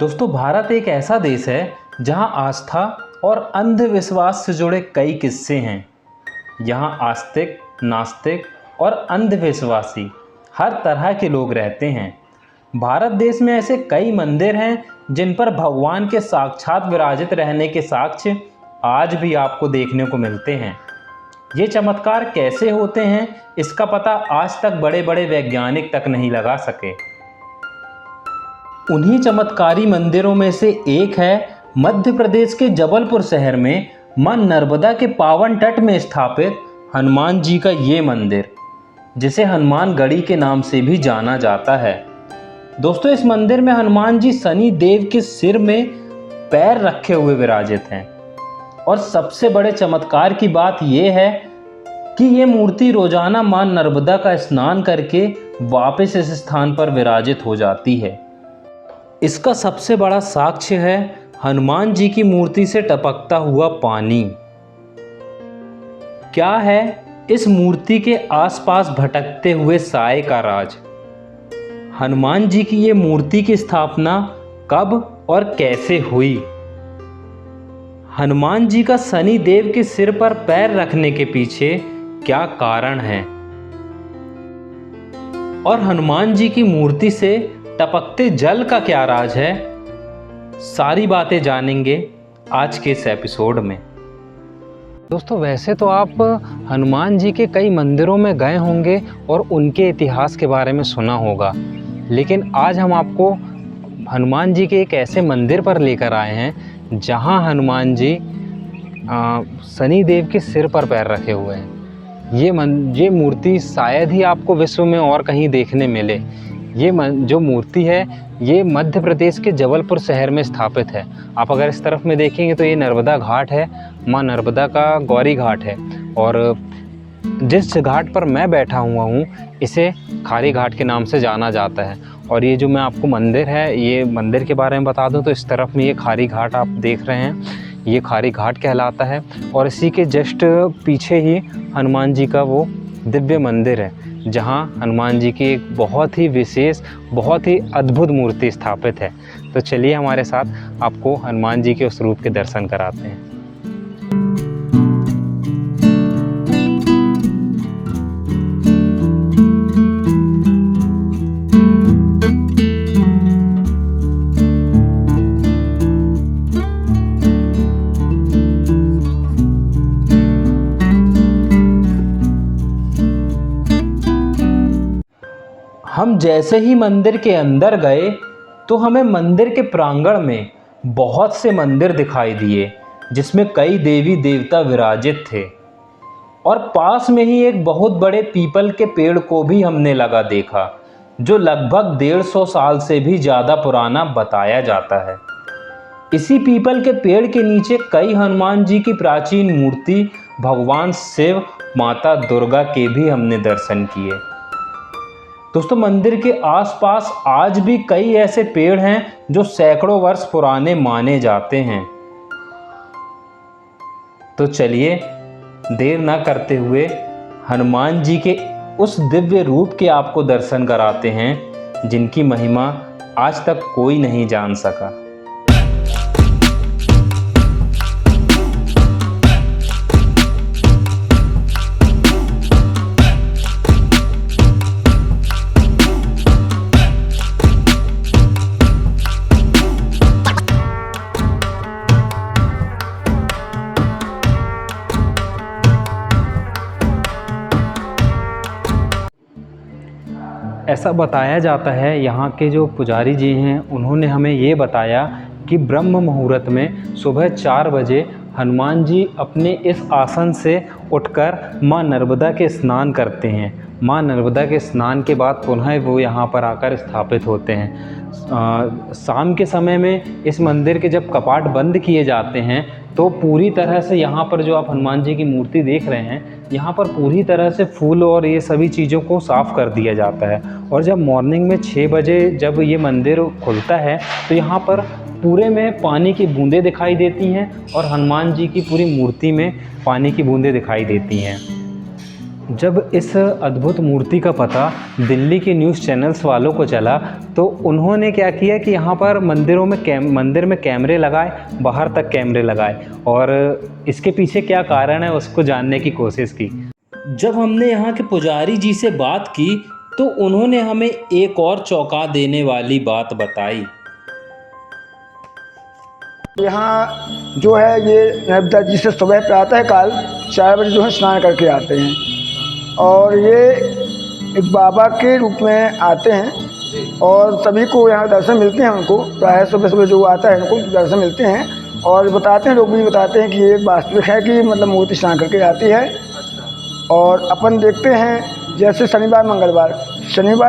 दोस्तों, भारत एक ऐसा देश है जहां आस्था और अंधविश्वास से जुड़े कई किस्से हैं। यहां आस्तिक, नास्तिक और अंधविश्वासी हर तरह के लोग रहते हैं। भारत देश में ऐसे कई मंदिर हैं जिन पर भगवान के साक्षात विराजित रहने के साक्ष्य आज भी आपको देखने को मिलते हैं। ये चमत्कार कैसे होते हैं, इसका पता आज तक बड़े बड़े वैज्ञानिक तक नहीं लगा सके। उन्हीं चमत्कारी मंदिरों में से एक है मध्य प्रदेश के जबलपुर शहर में मां नर्मदा के पावन तट में स्थापित हनुमान जी का ये मंदिर, जिसे हनुमान गढ़ी के नाम से भी जाना जाता है। दोस्तों, इस मंदिर में हनुमान जी शनि देव के सिर में पैर रखे हुए विराजित हैं। और सबसे बड़े चमत्कार की बात यह है कि ये मूर्ति रोजाना मां नर्मदा का स्नान करके वापस इस स्थान पर विराजित हो जाती है। इसका सबसे बड़ा साक्ष्य है हनुमान जी की मूर्ति से टपकता हुआ पानी। क्या है इस मूर्ति के आसपास भटकते हुए साए का राज? हनुमान जी की ये मूर्ति की स्थापना कब और कैसे हुई? हनुमान जी का शनि देव के सिर पर पैर रखने के पीछे क्या कारण है? और हनुमान जी की मूर्ति से टपकते जल का क्या राज है? सारी बातें जानेंगे आज के इस एपिसोड में। दोस्तों, वैसे तो आप हनुमान जी के कई मंदिरों में गए होंगे और उनके इतिहास के बारे में सुना होगा, लेकिन आज हम आपको हनुमान जी के एक ऐसे मंदिर पर लेकर आए हैं जहां हनुमान जी शनि देव के सिर पर पैर रखे हुए हैं। ये मूर्ति शायद ही आपको विश्व में और कहीं देखने मिले। ये जो मूर्ति है ये मध्य प्रदेश के जबलपुर शहर में स्थापित है। आप अगर इस तरफ में देखेंगे तो ये नर्मदा घाट है, माँ नर्मदा का गौरी घाट है। और जिस घाट पर मैं बैठा हुआ हूँ इसे खारी घाट के नाम से जाना जाता है। और ये जो मैं आपको मंदिर है, ये मंदिर के बारे में बता दूँ तो इस तरफ में ये खारी घाट आप देख रहे हैं, ये खारी घाट कहलाता है। और इसी के जस्ट पीछे ही हनुमान जी का वो दिव्य मंदिर है जहां हनुमान जी की एक बहुत ही विशेष, बहुत ही अद्भुत मूर्ति स्थापित है। तो चलिए हमारे साथ आपको हनुमान जी के उस रूप के दर्शन कराते हैं। हम जैसे ही मंदिर के अंदर गए तो हमें मंदिर के प्रांगण में बहुत से मंदिर दिखाई दिए जिसमें कई देवी देवता विराजित थे। और पास में ही एक बहुत बड़े पीपल के पेड़ को भी हमने लगा देखा, जो लगभग 150 साल से भी ज़्यादा पुराना बताया जाता है। इसी पीपल के पेड़ के नीचे कई हनुमान जी की प्राचीन मूर्ति, भगवान शिव, माता दुर्गा के भी हमने दर्शन किए। दोस्तों, मंदिर के आसपास आज भी कई ऐसे पेड़ हैं जो सैकड़ों वर्ष पुराने माने जाते हैं। तो चलिए देर ना करते हुए हनुमान जी के उस दिव्य रूप के आपको दर्शन कराते हैं जिनकी महिमा आज तक कोई नहीं जान सका। ऐसा बताया जाता है, यहाँ के जो पुजारी जी हैं उन्होंने हमें ये बताया कि ब्रह्म मुहूर्त में सुबह 4 बजे हनुमान जी अपने इस आसन से उठकर माँ नर्मदा के स्नान करते हैं। माँ नर्मदा के स्नान के बाद पुनः वो यहाँ पर आकर स्थापित होते हैं। शाम के समय में इस मंदिर के जब कपाट बंद किए जाते हैं तो पूरी तरह से यहाँ पर जो आप हनुमान जी की मूर्ति देख रहे हैं, यहाँ पर पूरी तरह से फूल और ये सभी चीज़ों को साफ़ कर दिया जाता है। और जब मॉर्निंग में 6 बजे जब ये मंदिर खुलता है तो यहाँ पर पूरे में पानी की बूंदें दिखाई देती हैं और हनुमान जी की पूरी मूर्ति में पानी की बूंदें दिखाई देती हैं। जब इस अद्भुत मूर्ति का पता दिल्ली के न्यूज़ चैनल्स वालों को चला तो उन्होंने क्या किया कि यहाँ पर मंदिर में कैमरे लगाए, बाहर तक कैमरे लगाए और इसके पीछे क्या कारण है उसको जानने की कोशिश की। जब हमने यहाँ के पुजारी जी से बात की तो उन्होंने हमें एक और चौंका देने वाली बात बताई। यहाँ जो है ये नर्मदा जी से सुबह प्रातः काल 4 बजे जो है स्नान करके आते हैं और ये एक बाबा के रूप में आते हैं और सभी को यहाँ दर्शन मिलते हैं। उनको प्रायः सुबह सुबह जो आता है उनको दर्शन मिलते हैं और बताते हैं, लोग भी बताते हैं कि ये वास्तविक है कि मतलब मूर्ति स्नान करके आती है। और अपन देखते हैं जैसे शनिवार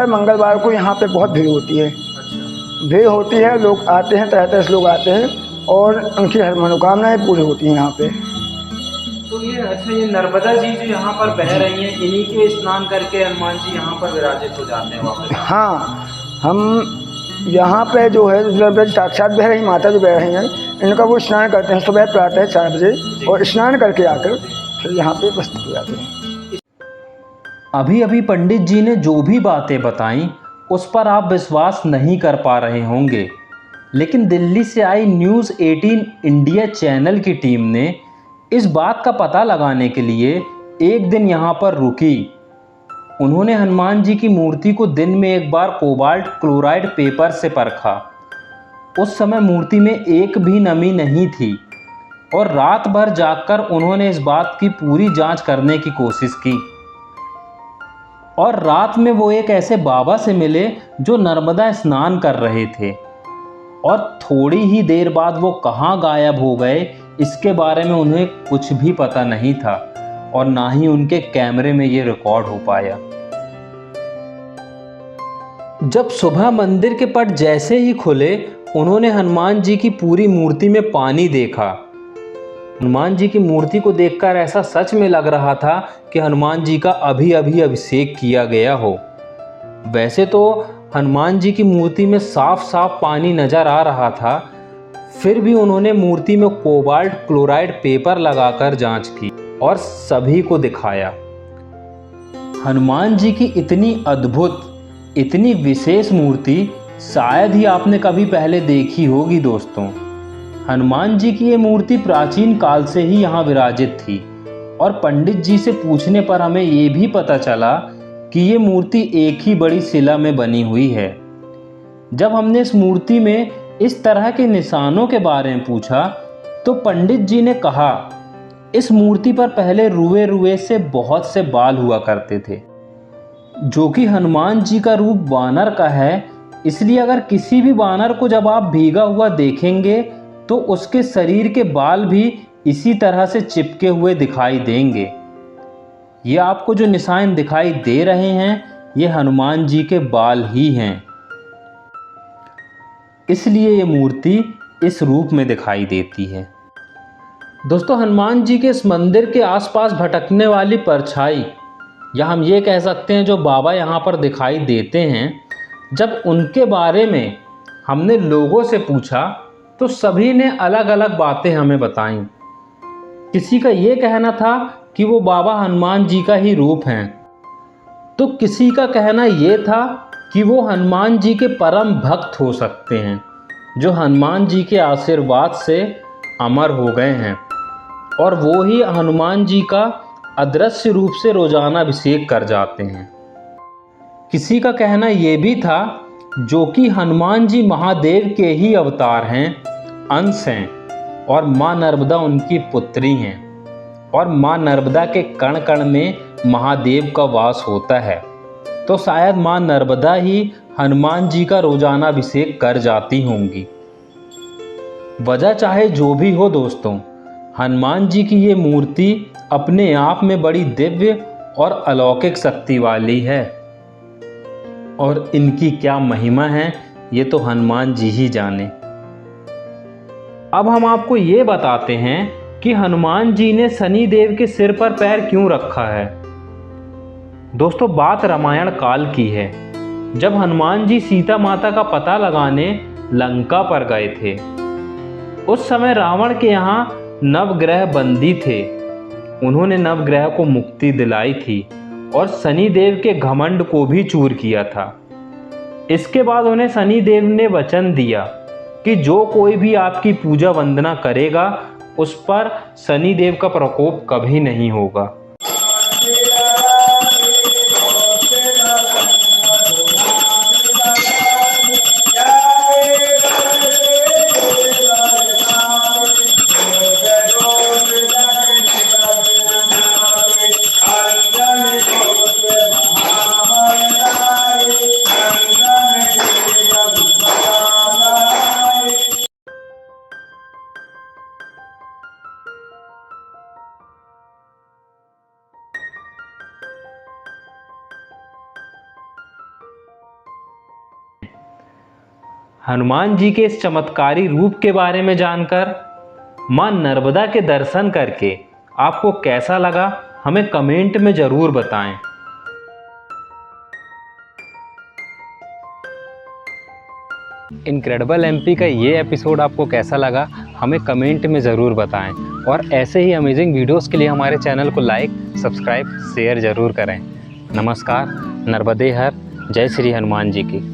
मंगलवार को यहाँ पे बहुत भीड़ होती है, लोग आते हैं, तरह तरह से लोग आते हैं और उनकी हर मनोकामनाएं पूरी होती हैं यहाँ पे। तो ये नर्मदा जी जो यहाँ पर बह रही हैं, इन्हीं के स्नान करके हनुमान जी यहाँ पर विराजित हो जाते हैं वापस। हाँ, हम यहाँ पे जो है नर्मदा जी साक्षात बह रही माता जो बह रही हैं, इनका वो स्नान करते हैं सुबह प्रातः 4 बजे और स्नान करके आकर फिर यहाँ पे उपस्थित हो जाते हैं। अभी पंडित जी ने जो भी बातें बताई उस पर आप विश्वास नहीं कर पा रहे होंगे, लेकिन दिल्ली से आई न्यूज़ 18 इंडिया चैनल की टीम ने इस बात का पता लगाने के लिए एक दिन यहाँ पर रुकी। उन्होंने हनुमान जी की मूर्ति को दिन में एक बार कोबाल्ट क्लोराइड पेपर से परखा। उस समय मूर्ति में एक भी नमी नहीं थी और रात भर जागकर उन्होंने इस बात की पूरी जांच करने की कोशिश की। और रात में वो एक ऐसे बाबा से मिले जो नर्मदा स्नान कर रहे थे और थोड़ी ही देर बाद वो कहाँ गायब हो गए इसके बारे में उन्हें कुछ भी पता नहीं था और ना ही उनके कैमरे में ये रिकॉर्ड हो पाया। जब सुबह मंदिर के पट जैसे ही खुले उन्होंने हनुमान जी की पूरी मूर्ति में पानी देखा। हनुमान जी की मूर्ति को देखकर ऐसा सच में लग रहा था कि हनुमान जी का अभी अभी अभिषेक किया गया हो। वैसे तो हनुमान जी की मूर्ति में साफ साफ पानी नजर आ रहा था, फिर भी उन्होंने मूर्ति में कोबाल्ट क्लोराइड पेपर लगाकर जांच की और सभी को दिखाया। हनुमान जी की इतनी अद्भुत, इतनी विशेष मूर्ति शायद ही आपने कभी पहले देखी होगी दोस्तों। हनुमान जी की ये मूर्ति प्राचीन काल से ही यहाँ विराजित थी और पंडित जी से पूछने पर हमें ये भी पता चला कि ये मूर्ति एक ही बड़ी शिला में बनी हुई है। जब हमने इस मूर्ति में इस तरह के निशानों के बारे में पूछा तो पंडित जी ने कहा इस मूर्ति पर पहले रुए रुए से बहुत से बाल हुआ करते थे, जो कि हनुमान जी का रूप वानर का है, इसलिए अगर किसी भी वानर को जब आप भीगा हुआ देखेंगे तो उसके शरीर के बाल भी इसी तरह से चिपके हुए दिखाई देंगे। ये आपको जो निशान दिखाई दे रहे हैं ये हनुमान जी के बाल ही हैं, इसलिए ये मूर्ति इस रूप में दिखाई देती है। दोस्तों, हनुमान जी के इस मंदिर के आसपास भटकने वाली परछाई, या हम ये कह सकते हैं जो बाबा यहाँ पर दिखाई देते हैं, जब उनके बारे में हमने लोगों से पूछा तो सभी ने अलग अलग बातें हमें बताईं। किसी का ये कहना था कि वो बाबा हनुमान जी का ही रूप हैं, तो किसी का कहना ये था कि वो हनुमान जी के परम भक्त हो सकते हैं, जो हनुमान जी के आशीर्वाद से अमर हो गए हैं और वो ही हनुमान जी का अदृश्य रूप से रोजाना अभिषेक कर जाते हैं। किसी का कहना ये भी था जो कि हनुमान जी महादेव के ही अवतार हैं, अंश हैं और माँ नर्मदा उनकी पुत्री हैं और माँ नर्मदा के कण कण में महादेव का वास होता है, तो शायद माँ नर्मदा ही हनुमान जी का रोजाना अभिषेक कर जाती होंगी। वजह चाहे जो भी हो दोस्तों, हनुमान जी की ये मूर्ति अपने आप में बड़ी दिव्य और अलौकिक शक्ति वाली है और इनकी क्या महिमा है ये तो हनुमान जी ही जाने। अब हम आपको ये बताते हैं कि हनुमान जी ने शनि देव के सिर पर पैर क्यों रखा है। दोस्तों, बात रामायण काल की है, जब हनुमान जी सीता माता का पता लगाने लंका पर गए थे। उस समय रावण के यहाँ नवग्रह बंदी थे, उन्होंने नवग्रह को मुक्ति दिलाई थी और शनि देव के घमंड को भी चूर किया था। इसके बाद उन्हें शनि देव ने वचन दिया कि जो कोई भी आपकी पूजा वंदना करेगा उस पर शनि देव का प्रकोप कभी नहीं होगा। हनुमान जी के इस चमत्कारी रूप के बारे में जानकर, मां नर्मदा के दर्शन करके आपको कैसा लगा हमें कमेंट में ज़रूर बताएं। इनक्रेडिबल एमपी का ये एपिसोड आपको कैसा लगा हमें कमेंट में ज़रूर बताएं और ऐसे ही अमेजिंग वीडियोस के लिए हमारे चैनल को लाइक, सब्सक्राइब, शेयर ज़रूर करें। नमस्कार, नर्मदे हर, जय श्री हनुमान जी की।